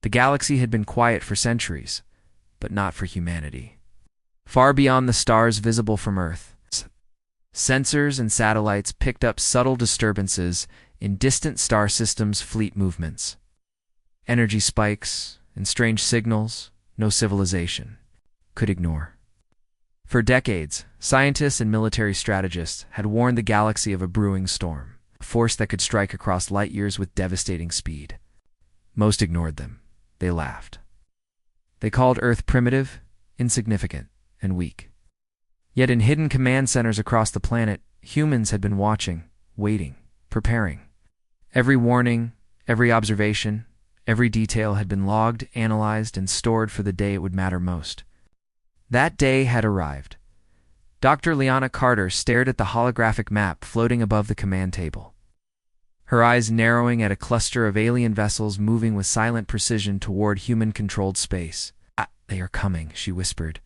The galaxy had been quiet for centuries, but not for humanity. Far beyond the stars visible from Earth, sensors and satellites picked up subtle disturbances in distant star systems' fleet movements. Energy spikes and strange signals no civilization could ignore. For decades, scientists and military strategists had warned the galaxy of a brewing storm, a force that could strike across light years with devastating speed. Most ignored them. They laughed. They called Earth primitive, insignificant, and weak. Yet in hidden command centers across the planet, humans had been watching, waiting, preparing. Every warning, every observation, every detail had been logged, analyzed, and stored for the day it would matter most. That day had arrived. Dr. Liana Carter stared at the holographic map floating above the command table, her eyes narrowing at a cluster of alien vessels moving with silent precision toward human-controlled space. "Ah, they are coming," she whispered,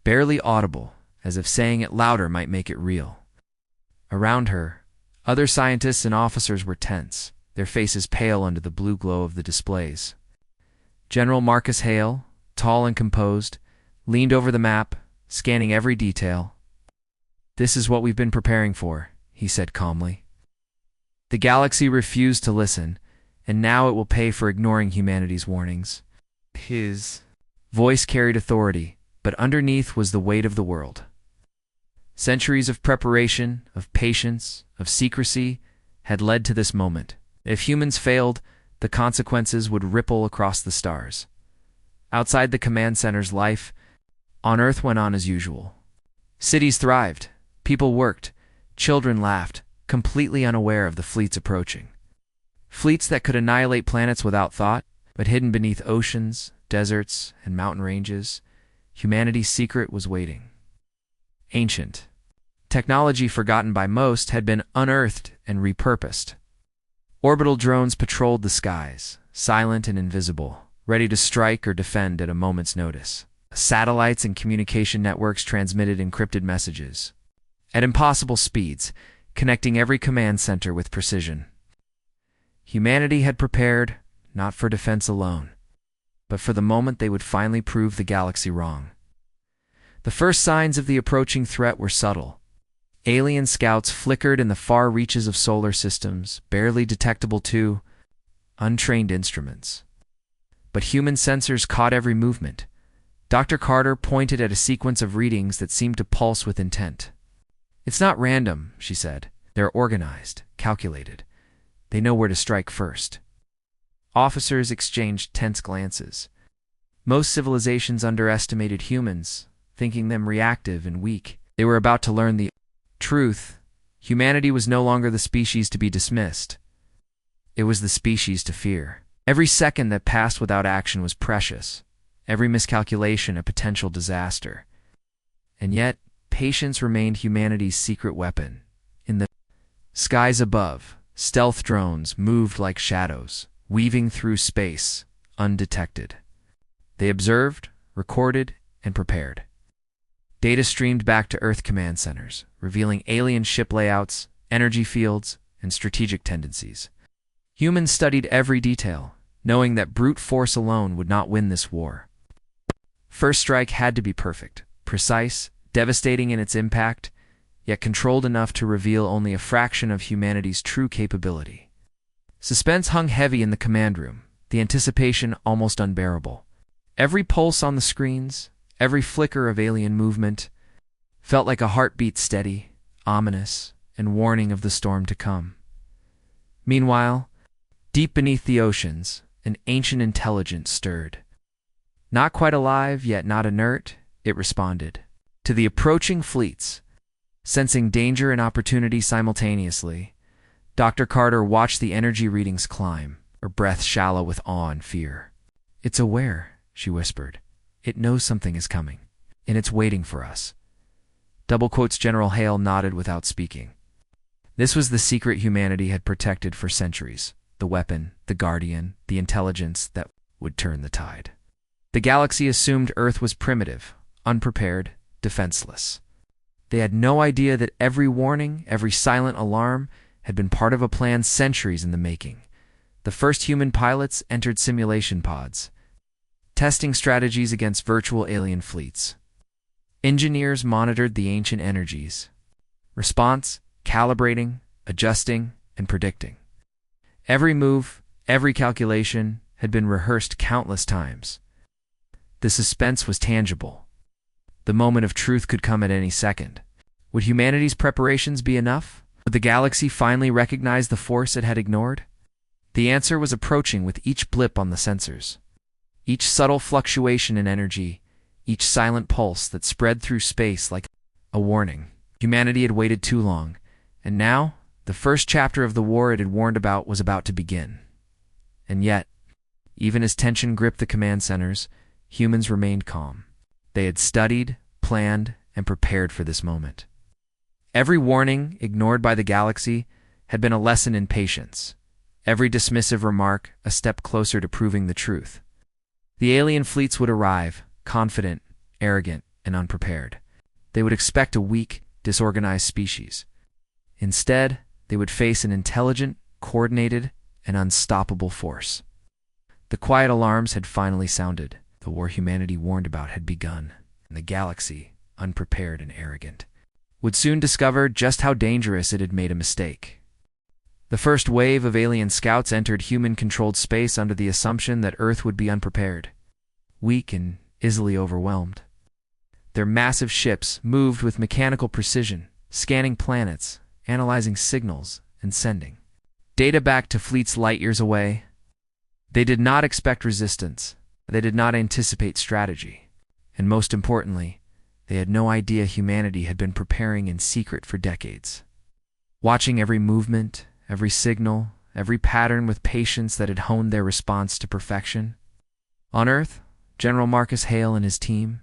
barely audible, as if saying it louder might make it real. Around her, other scientists and officers were tense, their faces pale under the blue glow of the displays. General Marcus Hale, tall and composed, leaned over the map, scanning every detail. "This is what we've been preparing for," he said calmly. The galaxy refused to listen, and now it will pay for ignoring humanity's warnings. His voice carried authority, but underneath was the weight of the world. Centuries of preparation, of patience, of secrecy had led to this moment. If humans failed, the consequences would ripple across the stars. Outside the command center's life, on Earth went on as usual. Cities thrived, people worked, children laughed, completely unaware of the fleets approaching. Fleets that could annihilate planets without thought, but hidden beneath oceans, deserts, and mountain ranges, humanity's secret was waiting. Ancient technology forgotten by most had been unearthed and repurposed. Orbital drones patrolled the skies, silent and invisible, ready to strike or defend at a moment's notice. Satellites and communication networks transmitted encrypted messages at impossible speeds, connecting every command center with precision. Humanity had prepared, not for defense alone, but for the moment they would finally prove the galaxy wrong. The first signs of the approaching threat were subtle. Alien scouts flickered in the far reaches of solar systems, barely detectable to untrained instruments. But human sensors caught every movement. Dr. Carter pointed at a sequence of readings that seemed to pulse with intent. "It's not random," she said. "They're organized, calculated. They know where to strike first." Officers exchanged tense glances. Most civilizations underestimated humans, thinking them reactive and weak. They were about to learn the truth. Humanity was no longer the species to be dismissed. It was the species to fear. Every second that passed without action was precious. Every miscalculation a potential disaster. And yet, patience remained humanity's secret weapon. In the skies above, stealth drones moved like shadows, weaving through space, undetected. They observed, recorded, and prepared. Data streamed back to Earth command centers, revealing alien ship layouts, energy fields, and strategic tendencies. Humans studied every detail, knowing that brute force alone would not win this war. First strike had to be perfect, precise, devastating in its impact, yet controlled enough to reveal only a fraction of humanity's true capability. Suspense hung heavy in the command room, the anticipation almost unbearable. Every pulse on the screens, every flicker of alien movement, felt like a heartbeat steady, ominous, and warning of the storm to come. Meanwhile, deep beneath the oceans, an ancient intelligence stirred. Not quite alive, yet not inert, it responded to the approaching fleets. Sensing danger and opportunity simultaneously, Dr. Carter watched the energy readings climb, her breath shallow with awe and fear. "It's aware," she whispered. "It knows something is coming, and it's waiting for us." Double quotes. General Hale nodded without speaking. This was the secret humanity had protected for centuries, the weapon, the guardian, the intelligence that would turn the tide. The galaxy assumed Earth was primitive, unprepared, defenseless. They had no idea that every warning, every silent alarm, had been part of a plan centuries in the making. The first human pilots entered simulation pods, testing strategies against virtual alien fleets. Engineers monitored the ancient energies. Response, calibrating, adjusting, and predicting. Every move, every calculation had been rehearsed countless times. The suspense was tangible. The moment of truth could come at any second. Would humanity's preparations be enough? Would the galaxy finally recognize the force it had ignored? The answer was approaching with each blip on the sensors. Each subtle fluctuation in energy, each silent pulse that spread through space like a warning. Humanity had waited too long, and now, the first chapter of the war it had warned about was about to begin. And yet, even as tension gripped the command centers, humans remained calm. They had studied, planned, and prepared for this moment. Every warning, ignored by the galaxy, had been a lesson in patience. Every dismissive remark, a step closer to proving the truth. The alien fleets would arrive, confident, arrogant, and unprepared. They would expect a weak, disorganized species. Instead, they would face an intelligent, coordinated, and unstoppable force. The quiet alarms had finally sounded. The war humanity warned about had begun, and the galaxy, unprepared and arrogant, would soon discover just how dangerous it had made a mistake. The first wave of alien scouts entered human-controlled space under the assumption that Earth would be unprepared, weak and easily overwhelmed. Their massive ships moved with mechanical precision, scanning planets, analyzing signals, and sending data back to fleets light-years away. They did not expect resistance. They did not anticipate strategy. And most importantly, they had no idea humanity had been preparing in secret for decades. Watching every movement, every signal, every pattern with patience that had honed their response to perfection. On Earth, General Marcus Hale and his team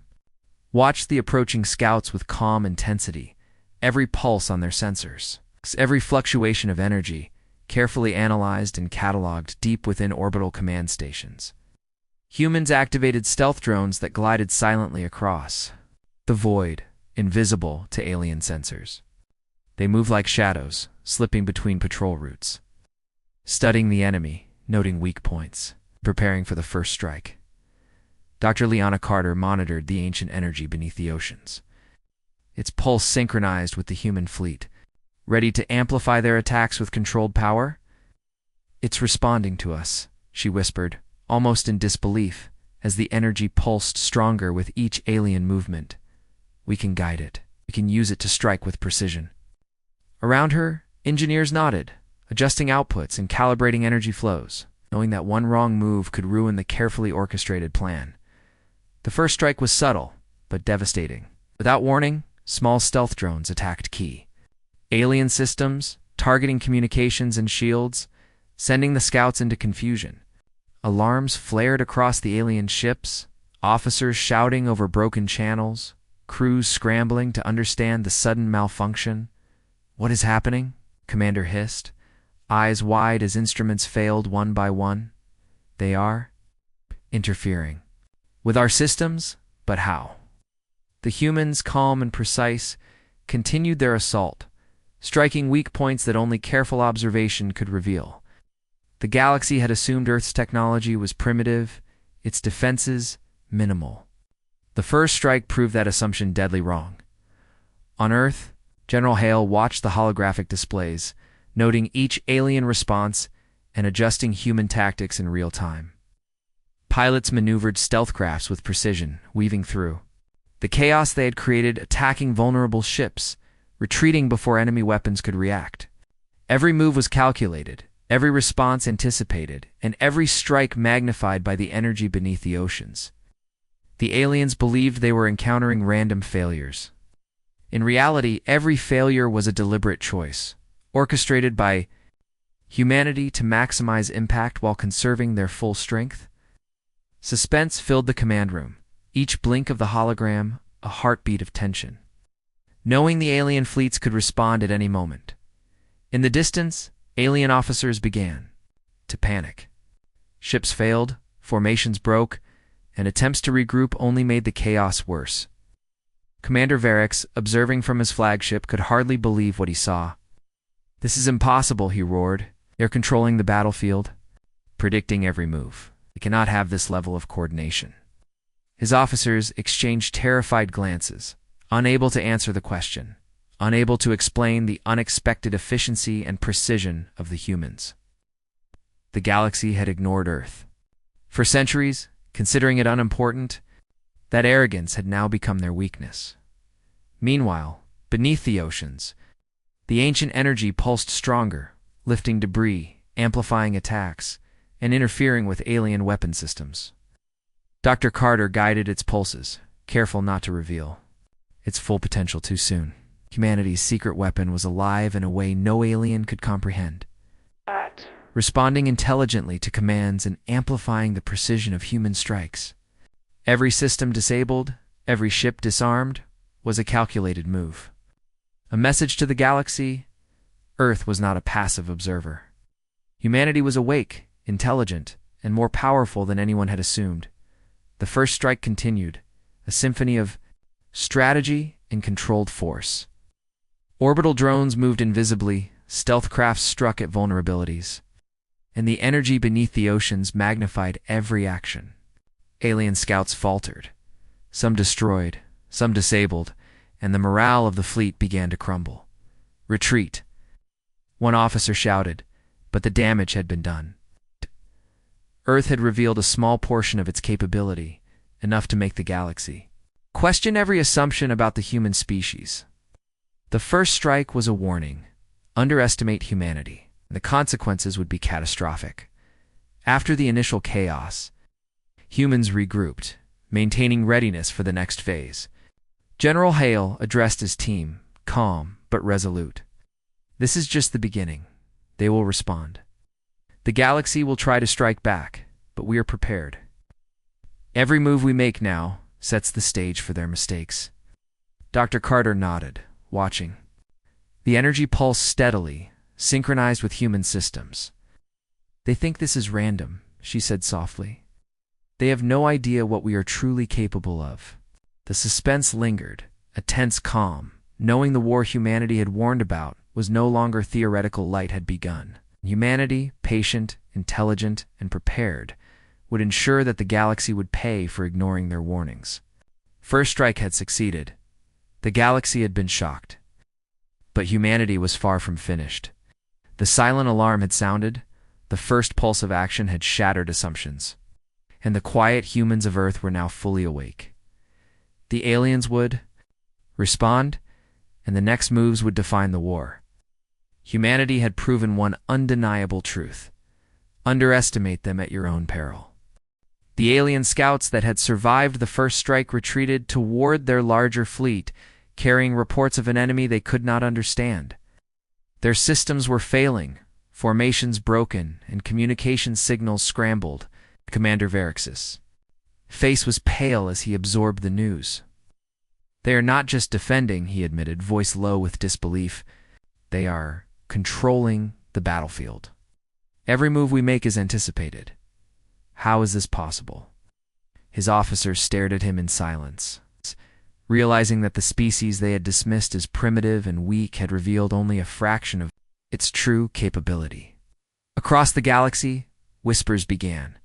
watched the approaching scouts with calm intensity, every pulse on their sensors, every fluctuation of energy, carefully analyzed and cataloged deep within orbital command stations. Humans activated stealth drones that glided silently across the void, invisible to alien sensors. They moved like shadows, slipping between patrol routes, studying the enemy, noting weak points, preparing for the first strike. Dr. Liana Carter monitored the ancient energy beneath the oceans, its pulse synchronized with the human fleet, ready to amplify their attacks with controlled power. "It's responding to us," she whispered, almost in disbelief, as the energy pulsed stronger with each alien movement. "We can guide it. We can use it to strike with precision." Around her, engineers nodded, adjusting outputs and calibrating energy flows, knowing that one wrong move could ruin the carefully orchestrated plan. The first strike was subtle, but devastating. Without warning, small stealth drones attacked key alien systems, targeting communications and shields, sending the scouts into confusion. Alarms flared across the alien ships, officers shouting over broken channels, crews scrambling to understand the sudden malfunction. "What is happening?" Commander hissed, eyes wide as instruments failed one by one. "They are interfering with our systems, but how?" The humans, calm and precise, continued their assault, striking weak points that only careful observation could reveal. The galaxy had assumed Earth's technology was primitive, its defenses minimal. The first strike proved that assumption deadly wrong. On Earth, General Hale watched the holographic displays, noting each alien response and adjusting human tactics in real time. Pilots maneuvered stealth crafts with precision, weaving through the chaos they had created, attacking vulnerable ships, retreating before enemy weapons could react. Every move was calculated, every response anticipated, and every strike magnified by the energy beneath the oceans. The aliens believed they were encountering random failures. In reality, every failure was a deliberate choice, orchestrated by humanity to maximize impact while conserving their full strength. Suspense filled the command room, each blink of the hologram a heartbeat of tension, knowing the alien fleets could respond at any moment. In the distance, alien officers began to panic. Ships failed, formations broke, and attempts to regroup only made the chaos worse. Commander Varix, observing from his flagship, could hardly believe what he saw. "This is impossible," he roared. "They're controlling the battlefield." predicting every move. They cannot have this level of coordination. His officers exchanged terrified glances, unable to answer the question, unable to explain the unexpected efficiency and precision of the humans. The galaxy had ignored Earth. For centuries, considering it unimportant, that arrogance had now become their weakness. Meanwhile, beneath the oceans, the ancient energy pulsed stronger, lifting debris, amplifying attacks, and interfering with alien weapon systems. Dr. Carter guided its pulses, careful not to reveal its full potential too soon. Humanity's secret weapon was alive in a way no alien could comprehend, responding intelligently to commands and amplifying the precision of human strikes. Every system disabled, every ship disarmed, was a calculated move. A message to the galaxy: Earth was not a passive observer. Humanity was awake, intelligent, and more powerful than anyone had assumed. The first strike continued, a symphony of strategy and controlled force. Orbital drones moved invisibly, stealth crafts struck at vulnerabilities, and the energy beneath the oceans magnified every action. Alien scouts faltered, some destroyed, some disabled, and the morale of the fleet began to crumble. Retreat, one officer shouted, but the damage had been done. Earth had revealed a small portion of its capability, enough to make the galaxy question every assumption about the human species. The first strike was a warning: underestimate humanity. The consequences would be catastrophic. After the initial chaos, humans regrouped, maintaining readiness for the next phase. General Hale addressed his team, calm but resolute. This is just the beginning. They will respond. The galaxy will try to strike back, but we are prepared. Every move we make now sets the stage for their mistakes. Dr. Carter nodded, watching. The energy pulsed steadily, synchronized with human systems. They think this is random, she said softly. They have no idea what we are truly capable of. The suspense lingered, a tense calm, knowing the war humanity had warned about was no longer theoretical. Light had begun. Humanity, patient, intelligent, and prepared, would ensure that the galaxy would pay for ignoring their warnings. First strike had succeeded. The galaxy had been shocked. But humanity was far from finished. The silent alarm had sounded, the first pulse of action had shattered assumptions, and the quiet humans of Earth were now fully awake. The aliens would respond, and the next moves would define the war. Humanity had proven one undeniable truth: underestimate them at your own peril. The alien scouts that had survived the first strike retreated toward their larger fleet, carrying reports of an enemy they could not understand. Their systems were failing, formations broken, and communication signals scrambled. Commander Verix's face was pale as he absorbed the news. They are not just defending, he admitted, voice low with disbelief. They are controlling the battlefield. Every move we make is anticipated. How is this possible? His officers stared at him in silence, realizing that the species they had dismissed as primitive and weak had revealed only a fraction of its true capability. Across the galaxy, whispers began.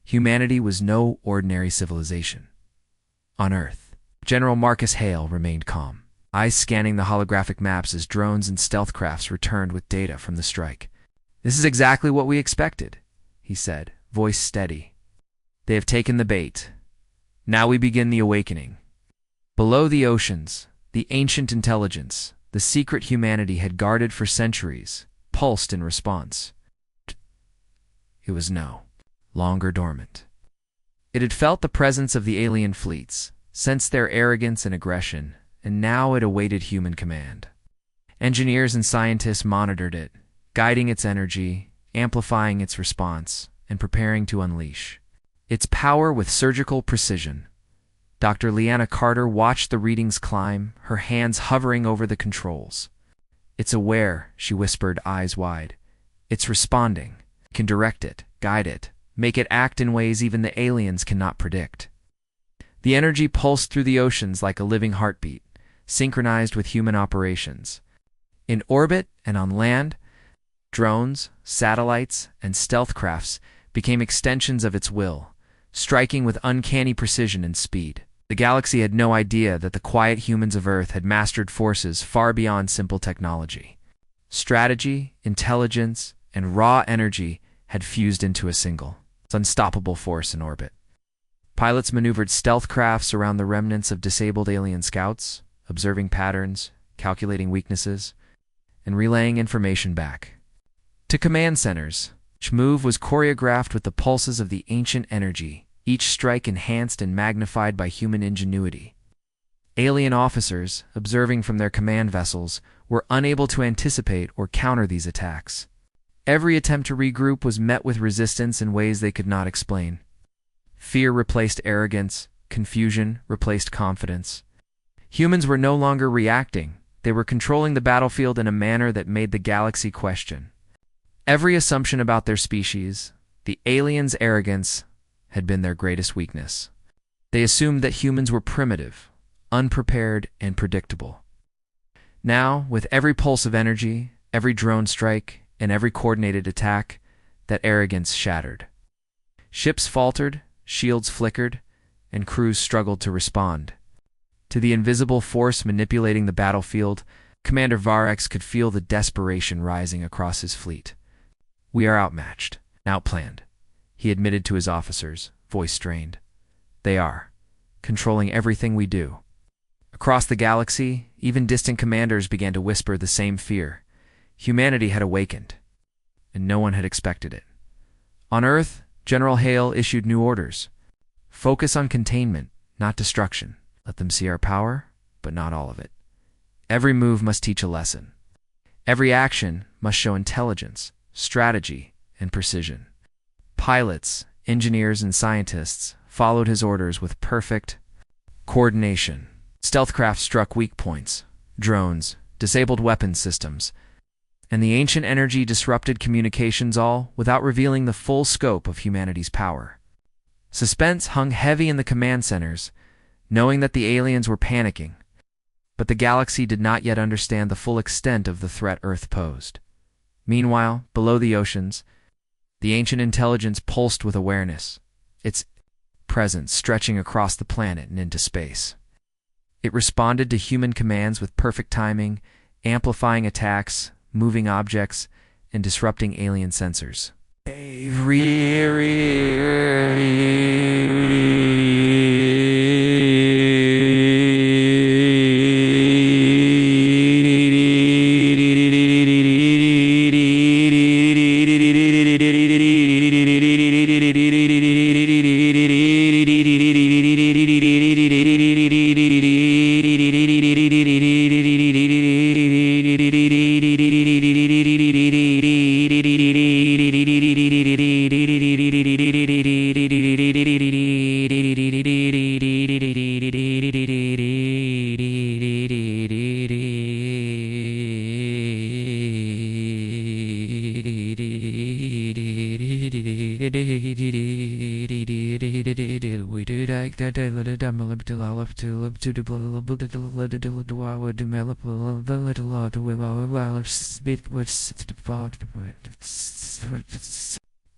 Humanity was no ordinary civilization. On Earth, General Marcus Hale remained calm, eyes scanning the holographic maps as drones and stealth crafts returned with data from the strike. This is exactly what we expected, he said, voice steady. They have taken the bait. Now we begin the awakening. Below the oceans, the ancient intelligence, the secret humanity had guarded for centuries, pulsed in response. It was no longer dormant. It had felt the presence of the alien fleets, sensed their arrogance and aggression, and now it awaited human command. Engineers and scientists monitored it, guiding its energy, amplifying its response, and preparing to unleash its power with surgical precision. Dr. Leanna Carter watched the readings climb, her hands hovering over the controls. It's aware, she whispered, eyes wide. It's responding. Can direct it, guide it, make it act in ways even the aliens cannot predict. The energy pulsed through the oceans like a living heartbeat, synchronized with human operations. In orbit and on land, drones, satellites, and stealth crafts became extensions of its will, striking with uncanny precision and speed. The galaxy had no idea that the quiet humans of Earth had mastered forces far beyond simple technology. Strategy, intelligence, and raw energy had fused into a single, unstoppable force in orbit. Pilots maneuvered stealth crafts around the remnants of disabled alien scouts, observing patterns, calculating weaknesses, and relaying information back to command centers. Each move was choreographed with the pulses of the ancient energy, each strike enhanced and magnified by human ingenuity. Alien officers, observing from their command vessels, were unable to anticipate or counter these attacks. Every attempt to regroup was met with resistance in ways they could not explain. Fear replaced arrogance, confusion replaced confidence. Humans were no longer reacting, they were controlling the battlefield in a manner that made the galaxy question every assumption about their species. The aliens' arrogance had been their greatest weakness. They assumed that humans were primitive, unprepared, and predictable. Now, with every pulse of energy, every drone strike, and every coordinated attack, that arrogance shattered. Ships faltered, shields flickered, and crews struggled to respond. To the invisible force manipulating the battlefield, Commander Varex could feel the desperation rising across his fleet. "We are outmatched, outplanned," he admitted to his officers, voice strained. "They are, controlling everything we do." Across the galaxy, even distant commanders began to whisper the same fear. Humanity had awakened, and no one had expected it. On Earth, General Hale issued new orders. Focus on containment, not destruction. Let them see our power, but not all of it. Every move must teach a lesson. Every action must show intelligence, strategy, and precision. Pilots, engineers, and scientists followed his orders with perfect coordination. Stealth craft struck weak points, drones, disabled weapons systems, and the ancient energy disrupted communications, all without revealing the full scope of humanity's power. Suspense hung heavy in the command centers, knowing that the aliens were panicking, but the galaxy did not yet understand the full extent of the threat Earth posed. Meanwhile, below the oceans, the ancient intelligence pulsed with awareness, its presence stretching across the planet and into space. It responded to human commands with perfect timing, amplifying attacks, moving objects, and disrupting alien sensors.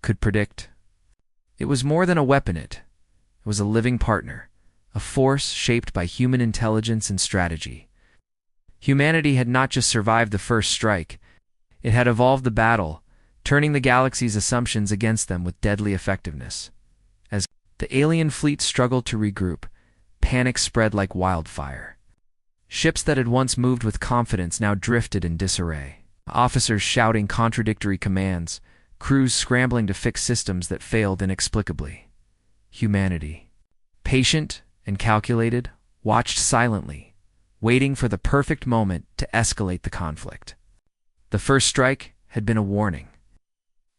Could predict. It was more than a weapon, it was a living partner, a force shaped by human intelligence and strategy. Humanity had not just survived the first strike, it had evolved the battle, turning the galaxy's assumptions against them with deadly effectiveness. As the alien fleet struggled to regroup, panic spread like wildfire. Ships that had once moved with confidence now drifted in disarray. Officers shouting contradictory commands, crews scrambling to fix systems that failed inexplicably. Humanity, patient and calculated, watched silently, waiting for the perfect moment to escalate the conflict. The first strike had been a warning.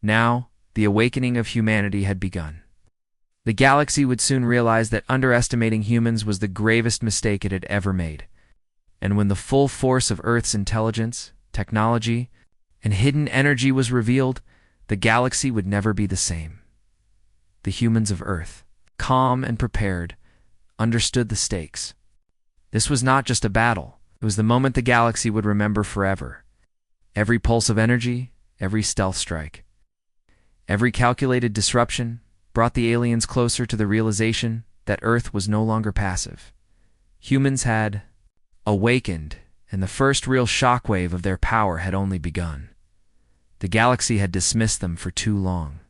Now, the awakening of humanity had begun. The galaxy would soon realize that underestimating humans was the gravest mistake it had ever made. And when the full force of Earth's intelligence, technology, and hidden energy was revealed, the galaxy would never be the same. The humans of Earth, calm and prepared, understood the stakes. This was not just a battle. It was the moment the galaxy would remember forever. Every pulse of energy, every stealth strike, Every calculated disruption brought the aliens closer to the realization that Earth was no longer passive. Humans had awakened, and the first real shockwave of their power had only begun. The galaxy had dismissed them for too long.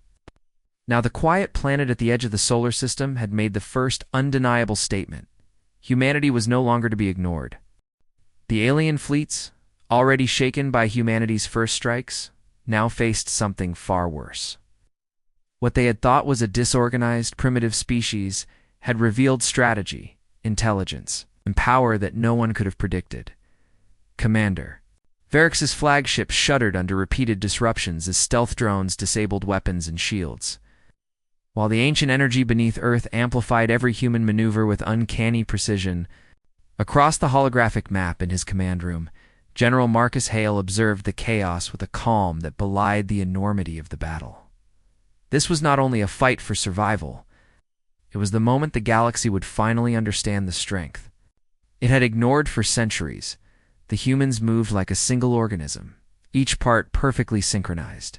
Now the quiet planet at the edge of the solar system had made the first undeniable statement. Humanity was no longer to be ignored. The alien fleets, already shaken by humanity's first strikes, now faced something far worse. What they had thought was a disorganized, primitive species had revealed strategy, intelligence, and power that no one could have predicted. Commander. Varex's flagship shuddered under repeated disruptions as stealth drones disabled weapons and shields. While the ancient energy beneath Earth amplified every human maneuver with uncanny precision, across the holographic map in his command room, General Marcus Hale observed the chaos with a calm that belied the enormity of the battle. This was not only a fight for survival, it was the moment the galaxy would finally understand the strength it had ignored for centuries. The humans moved like a single organism, each part perfectly synchronized.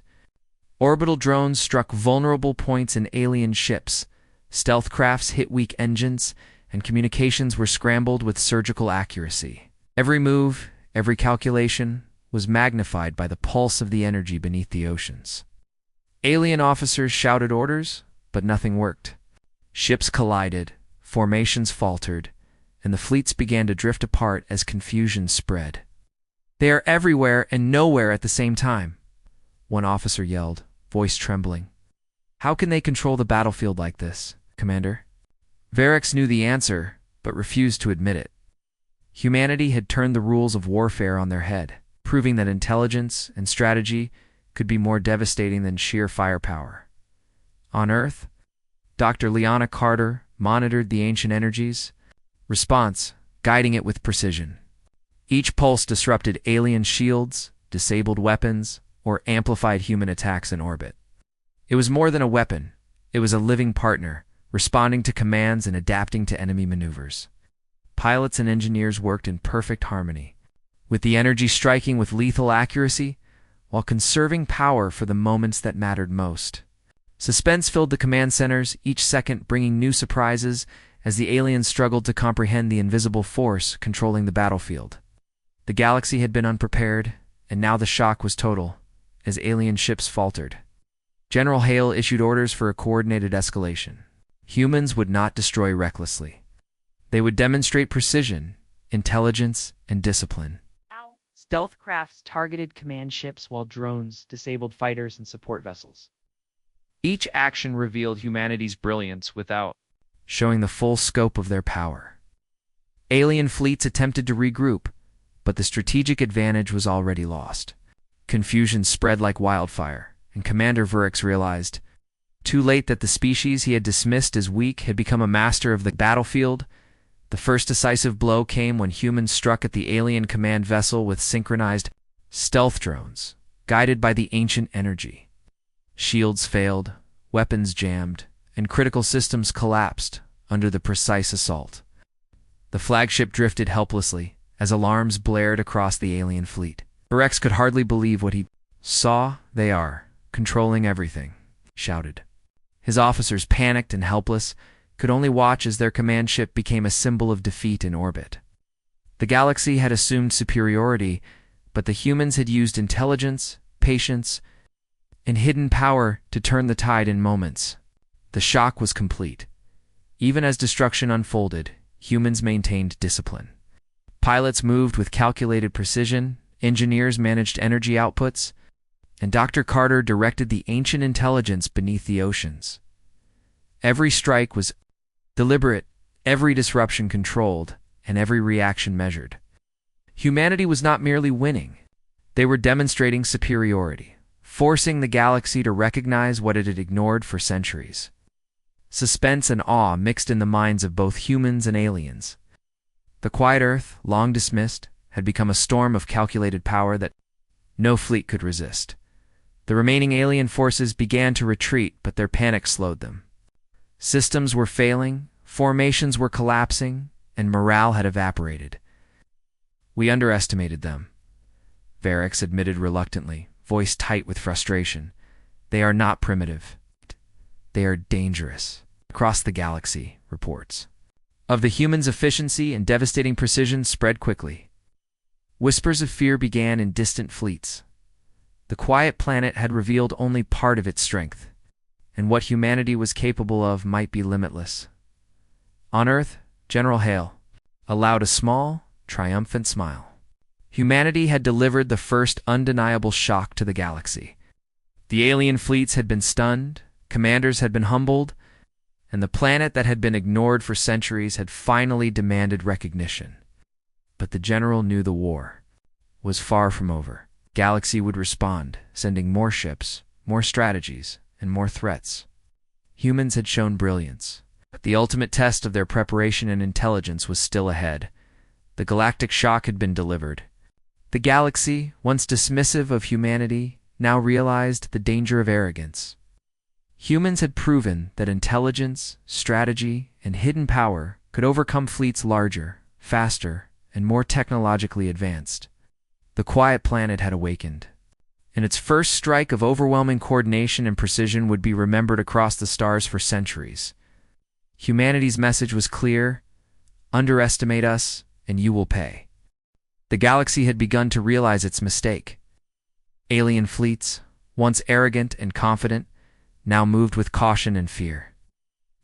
Orbital drones struck vulnerable points in alien ships, stealth crafts hit weak engines, and communications were scrambled with surgical accuracy. Every move, every calculation, was magnified by the pulse of the energy beneath the oceans. Alien officers shouted orders, but nothing worked. Ships collided, formations faltered, and the fleets began to drift apart as confusion spread. "They are everywhere and nowhere at the same time," one officer yelled, voice trembling. "How can they control the battlefield like this, Commander?" Varex knew the answer, but refused to admit it. Humanity had turned the rules of warfare on their head, proving that intelligence and strategy could be more devastating than sheer firepower. On Earth, Dr. Liana Carter monitored the ancient energies, response guiding it with precision. Each pulse disrupted alien shields, disabled weapons, or amplified human attacks in orbit. It was more than a weapon. It was a living partner, responding to commands and adapting to enemy maneuvers. Pilots and engineers worked in perfect harmony, with the energy striking with lethal accuracy, while conserving power for the moments that mattered most. Suspense filled the command centers, each second bringing new surprises as the aliens struggled to comprehend the invisible force controlling the battlefield. The galaxy had been unprepared, and now the shock was total, as alien ships faltered. General Hale issued orders for a coordinated escalation. Humans would not destroy recklessly. They would demonstrate precision, intelligence, and discipline. Stealth crafts targeted command ships while drones disabled fighters and support vessels. Each action revealed humanity's brilliance without showing the full scope of their power. Alien fleets attempted to regroup, but the strategic advantage was already lost. Confusion spread like wildfire, and Commander Varex realized, too late, that the species he had dismissed as weak had become a master of the battlefield. The first decisive blow came when humans struck at the alien command vessel with synchronized stealth drones, guided by the ancient energy. Shields failed, weapons jammed, and critical systems collapsed under the precise assault. The flagship drifted helplessly as alarms blared across the alien fleet. Varex could hardly believe what he saw. "They are controlling everything," he shouted. His officers, panicked and helpless, could only watch as their command ship became a symbol of defeat in orbit. The galaxy had assumed superiority, but the humans had used intelligence, patience, and hidden power to turn the tide in moments. The shock was complete. Even as destruction unfolded, humans maintained discipline. Pilots moved with calculated precision, engineers managed energy outputs, and Dr. Carter directed the ancient intelligence beneath the oceans. Every strike was deliberate, every disruption controlled, and every reaction measured. Humanity was not merely winning. They were demonstrating superiority, forcing the galaxy to recognize what it had ignored for centuries. Suspense and awe mixed in the minds of both humans and aliens. The quiet Earth, long dismissed, had become a storm of calculated power that no fleet could resist. The remaining alien forces began to retreat, but their panic slowed them. Systems were failing, formations were collapsing, and morale had evaporated. "We underestimated them," Varex admitted reluctantly, voice tight with frustration. They are not primitive. They are dangerous. Across the galaxy, reports of the humans' efficiency and devastating precision spread quickly. Whispers of fear began in distant fleets. The quiet planet had revealed only part of its strength, and what humanity was capable of might be limitless. On Earth, General Hale allowed a small, triumphant smile. Humanity had delivered the first undeniable shock to the galaxy. The alien fleets had been stunned, commanders had been humbled, and the planet that had been ignored for centuries had finally demanded recognition. But the general knew the war was far from over. Galaxy would respond, sending more ships, more strategies, and more threats. Humans had shown brilliance, but the ultimate test of their preparation and intelligence was still ahead. The galactic shock had been delivered. The galaxy, once dismissive of humanity, now realized the danger of arrogance. Humans had proven that intelligence, strategy, and hidden power could overcome fleets larger, faster, and more technologically advanced. The quiet planet had awakened, and its first strike of overwhelming coordination and precision would be remembered across the stars for centuries. Humanity's message was clear: underestimate us, and you will pay. The galaxy had begun to realize its mistake. Alien fleets, once arrogant and confident, now moved with caution and fear.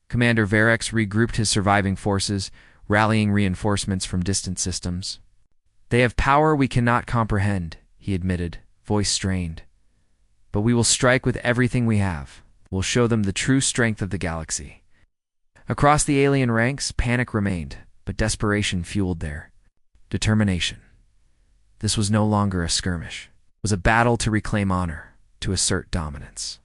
Commander Varex regrouped his surviving forces, rallying reinforcements from distant systems. They have power we cannot comprehend, he admitted, voice strained. But we will strike with everything we have. We'll show them the true strength of the galaxy. Across the alien ranks, panic remained, but desperation fueled their determination. This was no longer a skirmish. It was a battle to reclaim honor, to assert dominance,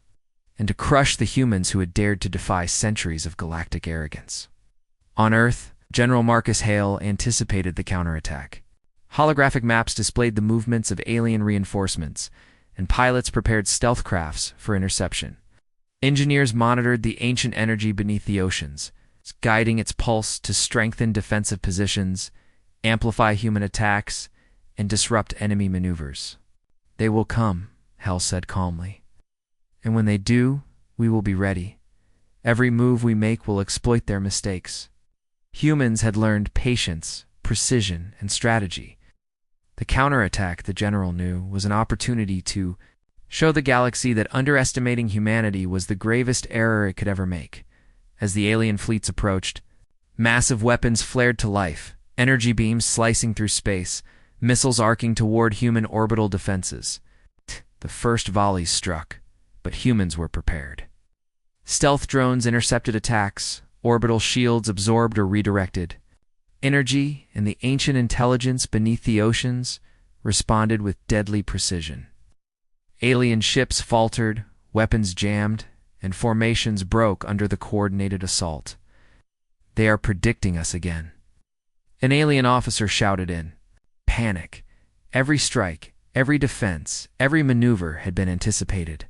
and to crush the humans who had dared to defy centuries of galactic arrogance. On Earth, General Marcus Hale anticipated the counterattack. Holographic maps displayed the movements of alien reinforcements, and pilots prepared stealth crafts for interception. Engineers monitored the ancient energy beneath the oceans, guiding its pulse to strengthen defensive positions, amplify human attacks, and disrupt enemy maneuvers. They will come, Hale said calmly. And when they do, we will be ready. Every move we make will exploit their mistakes. Humans had learned patience, precision, and strategy. The counterattack, the general knew, was an opportunity to show the galaxy that underestimating humanity was the gravest error it could ever make. As the alien fleets approached, massive weapons flared to life, energy beams slicing through space, missiles arcing toward human orbital defenses. The first volleys struck, but humans were prepared. Stealth drones intercepted attacks, orbital shields absorbed or redirected. Energy and the ancient intelligence beneath the oceans responded with deadly precision. Alien ships faltered, weapons jammed, and formations broke under the coordinated assault. They are predicting us again. An alien officer shouted in. Panic. Every strike, every defense, every maneuver had been anticipated.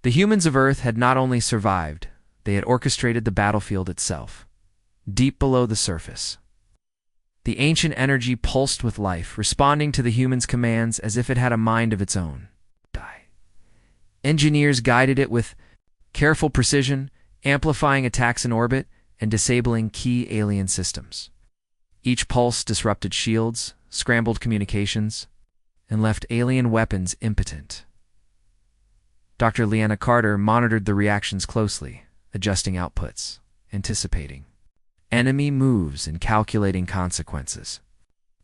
The humans of Earth had not only survived, they had orchestrated the battlefield itself. Deep below the surface, the ancient energy pulsed with life, responding to the humans' commands as if it had a mind of its own. Engineers guided it with careful precision, amplifying attacks in orbit and disabling key alien systems. Each pulse disrupted shields, scrambled communications, and left alien weapons impotent. Dr. Leanna Carter monitored the reactions closely, adjusting outputs, anticipating enemy moves and calculating consequences.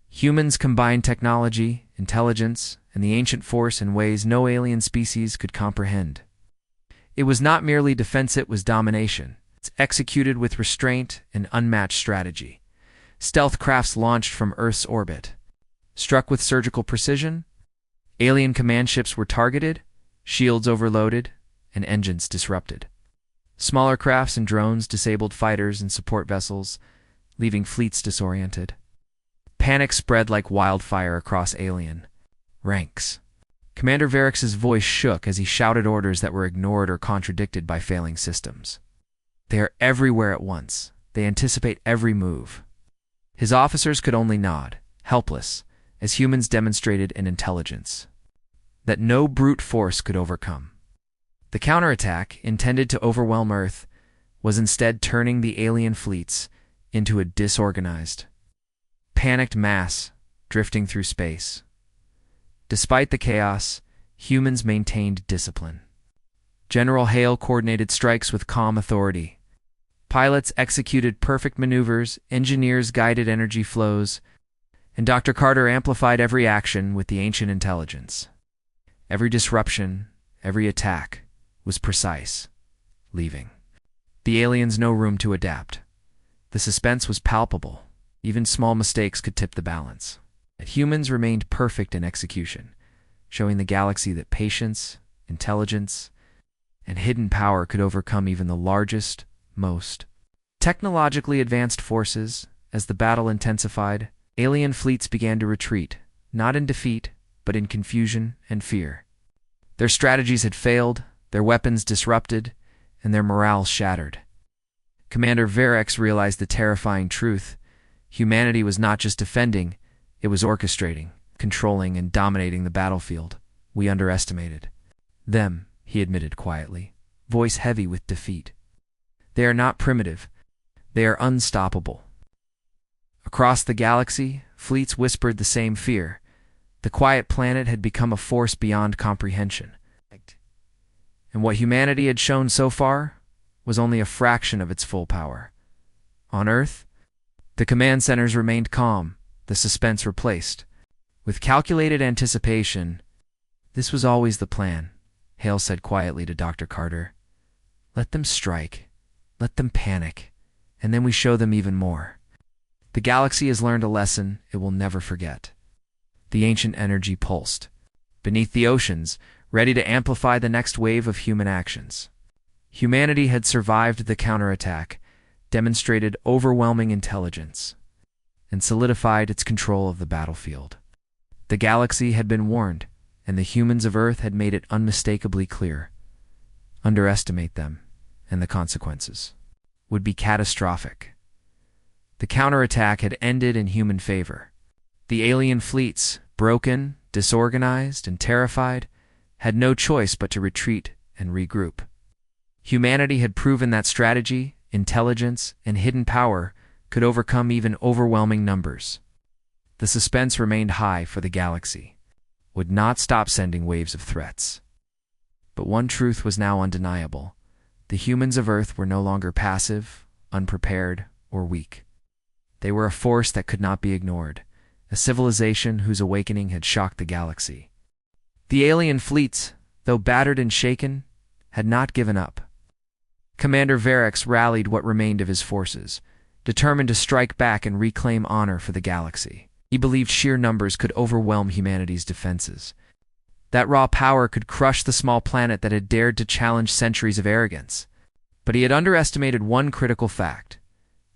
Humans combined technology, intelligence, and the ancient force in ways no alien species could comprehend. It was not merely defense, it was domination. It's executed with restraint and unmatched strategy. Stealth crafts launched from Earth's orbit. Struck with surgical precision, alien command ships were targeted, shields overloaded, and engines disrupted. Smaller crafts and drones disabled fighters and support vessels, leaving fleets disoriented. Panic spread like wildfire across alien ranks. Commander Varex's voice shook as he shouted orders that were ignored or contradicted by failing systems. They are everywhere at once. They anticipate every move. His officers could only nod, helpless, as humans demonstrated an intelligence that no brute force could overcome. The counterattack, intended to overwhelm Earth, was instead turning the alien fleets into a disorganized, panicked mass drifting through space. Despite the chaos, humans maintained discipline. General Hale coordinated strikes with calm authority. Pilots executed perfect maneuvers, engineers guided energy flows, and Dr. Carter amplified every action with the ancient intelligence. Every disruption, every attack was precise, leaving the aliens no room to adapt. The suspense was palpable. Even small mistakes could tip the balance. Yet humans remained perfect in execution, showing the galaxy that patience, intelligence, and hidden power could overcome even the largest, most technologically advanced forces. As the battle intensified, alien fleets began to retreat, not in defeat, but in confusion and fear. Their strategies had failed, their weapons disrupted, and their morale shattered. Commander Varex realized the terrifying truth. Humanity was not just defending, it was orchestrating, controlling, and dominating the battlefield. We underestimated them, he admitted quietly, voice heavy with defeat. They are not primitive. They are unstoppable. Across the galaxy, fleets whispered the same fear. The quiet planet had become a force beyond comprehension. And what humanity had shown so far was only a fraction of its full power. On Earth, the command centers remained calm, the suspense replaced. With calculated anticipation, this was always the plan, Hale said quietly to Dr. Carter. Let them strike, let them panic, and then we show them even more. The galaxy has learned a lesson it will never forget. The ancient energy pulsed beneath the oceans, ready to amplify the next wave of human actions. Humanity had survived the counterattack, demonstrated overwhelming intelligence, and solidified its control of the battlefield. The galaxy had been warned, and the humans of Earth had made it unmistakably clear. Underestimate them, and the consequences would be catastrophic. The counterattack had ended in human favor. The alien fleets, broken, disorganized, and terrified, had no choice but to retreat and regroup. Humanity had proven that strategy, intelligence, and hidden power could overcome even overwhelming numbers. The suspense remained high for the galaxy, would not stop sending waves of threats. But one truth was now undeniable. The humans of Earth were no longer passive, unprepared, or weak. They were a force that could not be ignored, a civilization whose awakening had shocked the galaxy. The alien fleets, though battered and shaken, had not given up. Commander Varex rallied what remained of his forces, determined to strike back and reclaim honor for the galaxy. He believed sheer numbers could overwhelm humanity's defenses. That raw power could crush the small planet that had dared to challenge centuries of arrogance. But he had underestimated one critical fact.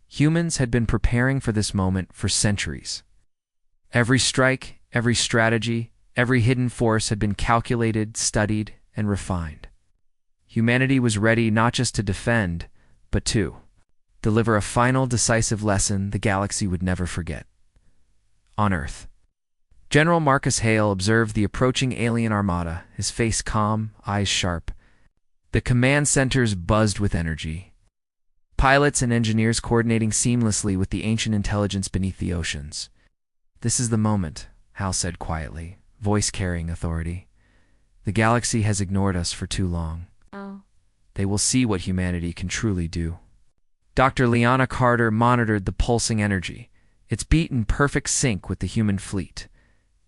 Humans had been preparing for this moment for centuries. Every strike, every strategy, every hidden force had been calculated, studied, and refined. Humanity was ready not just to defend, but to deliver a final decisive lesson the galaxy would never forget. On Earth, General Marcus Hale observed the approaching alien armada, his face calm, eyes sharp. The command centers buzzed with energy. Pilots and engineers coordinating seamlessly with the ancient intelligence beneath the oceans. This is the moment, Hal said quietly, voice carrying authority. The galaxy has ignored us for too long. They will see what humanity can truly do. Dr. Liana Carter monitored the pulsing energy, its beat in perfect sync with the human fleet.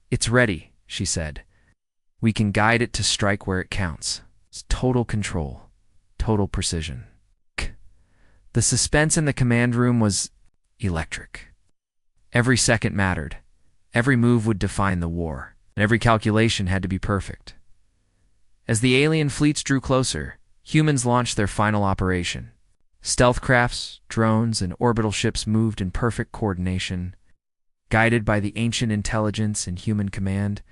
It's ready, she said. We can guide it to strike where it counts. It's total control, total precision. The suspense in the command room was electric. Every second mattered. Every move would define the war, and every calculation had to be perfect. As the alien fleets drew closer, humans launched their final operation. Stealth crafts, drones, and orbital ships moved in perfect coordination. Guided by the ancient intelligence and human command,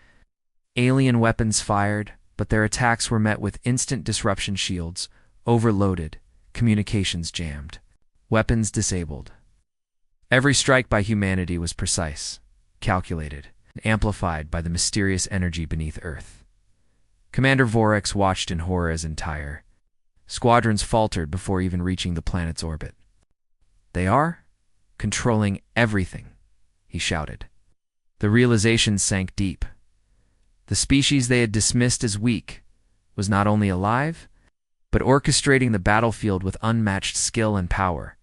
alien weapons fired, but their attacks were met with instant disruption shields, overloaded, communications jammed, weapons disabled. Every strike by humanity was precise, calculated, and amplified by the mysterious energy beneath Earth. Commander Vorex watched in horror as entire squadrons faltered before even reaching the planet's orbit. "They are controlling everything," he shouted. The realization sank deep. The species they had dismissed as weak was not only alive, but orchestrating the battlefield with unmatched skill and power.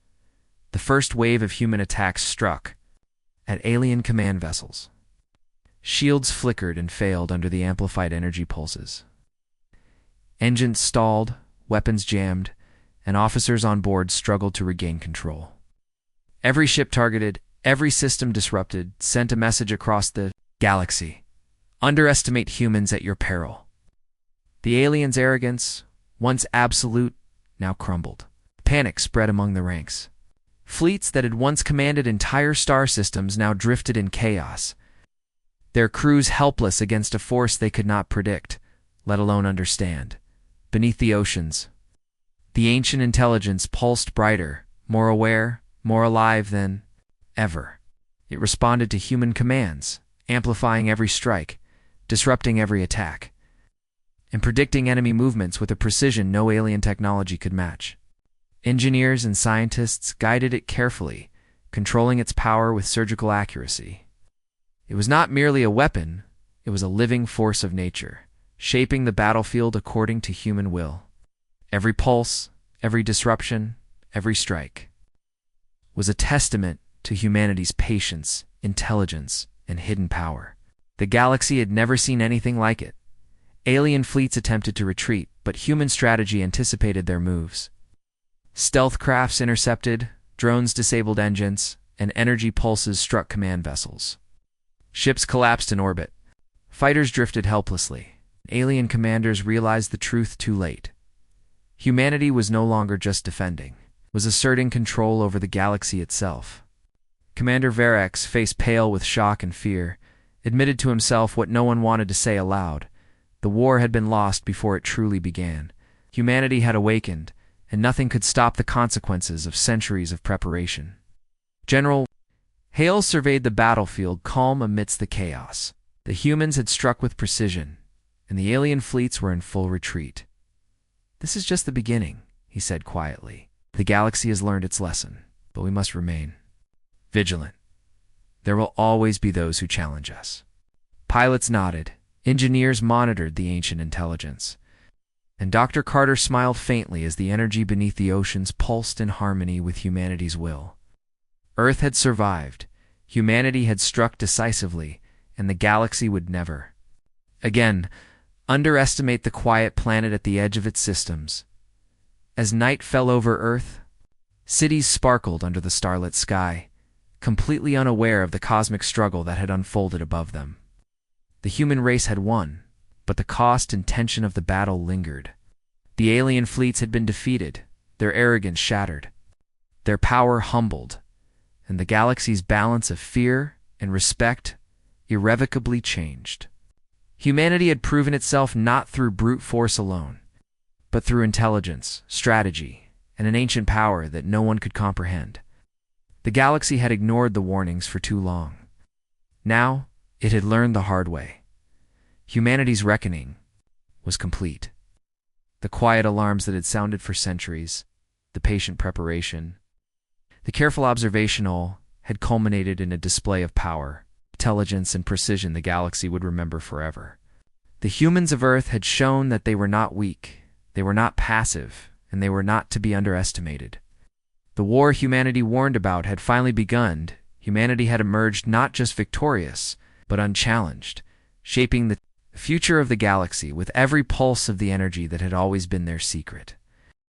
The first wave of human attacks struck at alien command vessels. Shields flickered and failed under the amplified energy pulses. Engines stalled, weapons jammed, and officers on board struggled to regain control. Every ship targeted, every system disrupted, sent a message across the galaxy. Underestimate humans at your peril. The aliens' arrogance, once absolute, now crumbled. Panic spread among the ranks. Fleets that had once commanded entire star systems now drifted in chaos, their crews helpless against a force they could not predict, let alone understand. Beneath the oceans, the ancient intelligence pulsed brighter, more aware, more alive than ever. It responded to human commands, amplifying every strike, disrupting every attack, and predicting enemy movements with a precision no alien technology could match. Engineers and scientists guided it carefully, controlling its power with surgical accuracy. It was not merely a weapon, it was a living force of nature, shaping the battlefield according to human will. Every pulse, every disruption, every strike was a testament to humanity's patience, intelligence, and hidden power. The galaxy had never seen anything like it. Alien fleets attempted to retreat, but human strategy anticipated their moves. Stealth crafts intercepted, drones disabled engines, and energy pulses struck command vessels. Ships collapsed in orbit. Fighters drifted helplessly. Alien commanders realized the truth too late. Humanity was no longer just defending, was asserting control over the galaxy itself. Commander Vorex, face pale with shock and fear, admitted to himself what no one wanted to say aloud. The war had been lost before it truly began. Humanity had awakened, and nothing could stop the consequences of centuries of preparation. General Hale surveyed the battlefield calm amidst the chaos. The humans had struck with precision, and the alien fleets were in full retreat. "This is just the beginning," he said quietly. "The galaxy has learned its lesson, but we must remain vigilant. There will always be those who challenge us." Pilots nodded. Engineers monitored the ancient intelligence. And Dr. Carter smiled faintly as the energy beneath the oceans pulsed in harmony with humanity's will. Earth had survived, humanity had struck decisively, and the galaxy would never again underestimate the quiet planet at the edge of its systems. As night fell over Earth, cities sparkled under the starlit sky, completely unaware of the cosmic struggle that had unfolded above them. The human race had won, but the cost and tension of the battle lingered. The alien fleets had been defeated, their arrogance shattered, their power humbled, and the galaxy's balance of fear and respect irrevocably changed. Humanity had proven itself not through brute force alone, but through intelligence, strategy, and an ancient power that no one could comprehend. The galaxy had ignored the warnings for too long. Now, it had learned the hard way. Humanity's reckoning was complete. The quiet alarms that had sounded for centuries, the patient preparation, the careful observation all had culminated in a display of power, intelligence, and precision the galaxy would remember forever. The humans of Earth had shown that they were not weak, they were not passive, and they were not to be underestimated. The war humanity warned about had finally begun. Humanity had emerged not just victorious, but unchallenged, shaping the future of the galaxy with every pulse of the energy that had always been their secret.